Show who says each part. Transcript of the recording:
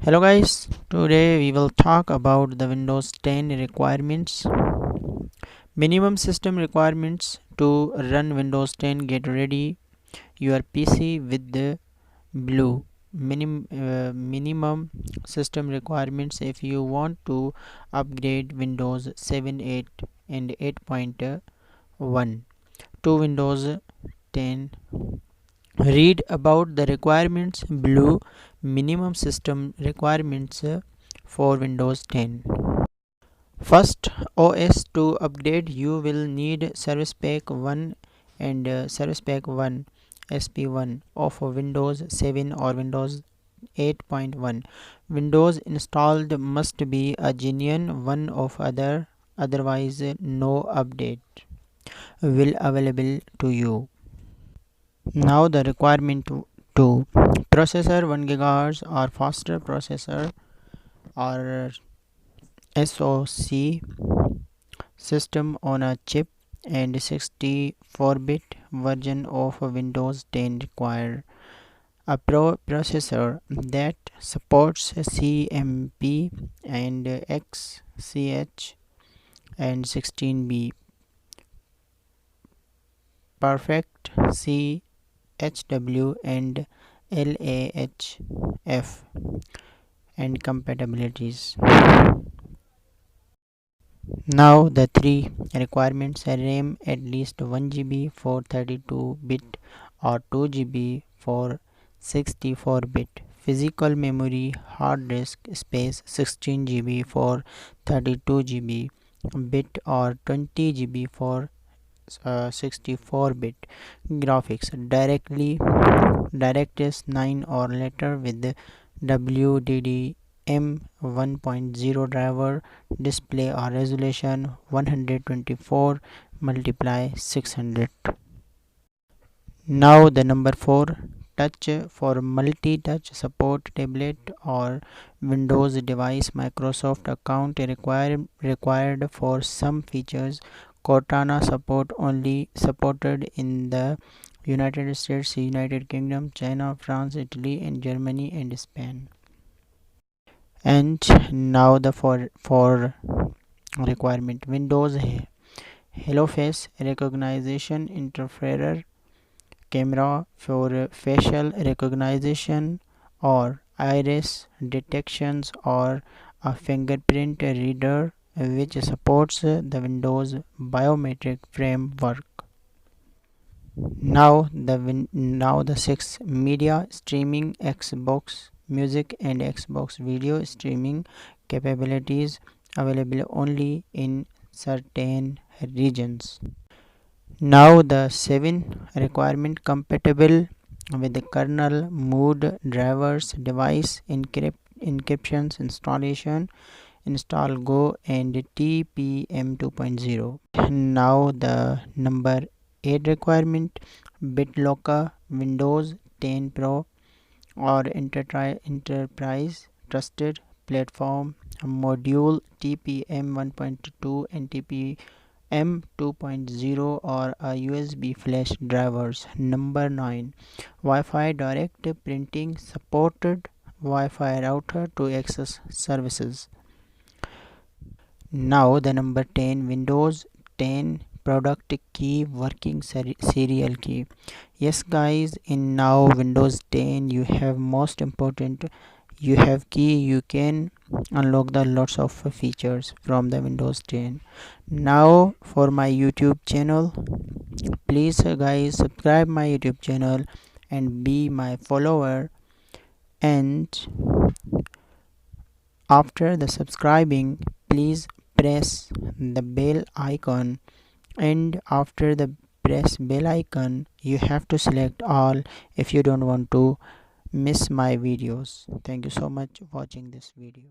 Speaker 1: Hello guys, today we will talk about the Windows 10 requirements. Minimum system requirements to run Windows 10. Get ready your PC with the blue minimum system requirements. If you want to upgrade Windows 7, 8 and 8.1 to Windows 10, read about the requirements. Blue minimum system requirements for Windows 10. First, OS to upgrade you will need Service Pack 1 and Service Pack 1 SP1 of Windows 7 or Windows 8.1. Windows installed must be a genuine one of otherwise no update will available to you. Now the requirement to processor 1 GHz or faster processor or SoC system on a chip and 64-bit version of Windows 10 require a processor that supports CMP and XCH and 16B perfect CHW and LAHF and compatibilities. Now the three requirements are RAM at least 1 GB for 32-bit or 2 GB for 64-bit. Physical memory hard disk space 16 GB for 32 GB bit or 20 GB for 64-bit. Graphics DirectX 9 or later with WDDM 1.0 driver. Display or resolution 124 multiply 600. Now the number 4, touch for multi-touch support. Tablet or Windows device Microsoft account required for some features. Cortana support only supported in the United States, United Kingdom, China, France, Italy and Germany and Spain. And now the for requirement: Windows Hello Face recognition interferer camera for facial recognition or iris detections or a fingerprint reader which supports the Windows biometric framework. Now the 6 media streaming, Xbox Music and Xbox video streaming capabilities available only in certain regions. Now the 7 requirement compatible with the kernel, mood drivers, device encryptions, installation, install Go and TPM 2.0. Now the number 8 requirement: BitLocker Windows 10 Pro or enterprise trusted platform module TPM 1.2 and TPM 2.0 or a USB flash drivers. Number 9, Wi-Fi direct printing supported Wi-Fi router to access services. Now the number 10, Windows 10 product key working serial key. Yes guys, in now Windows 10 you have most important, you have key, you can unlock the lots of features from the Windows 10. Now for my YouTube channel, please guys subscribe my YouTube channel and be my follower, and after the subscribing please press the bell icon, and after the press bell icon you have to select all if you don't want to miss my videos. Thank you so much for watching this video.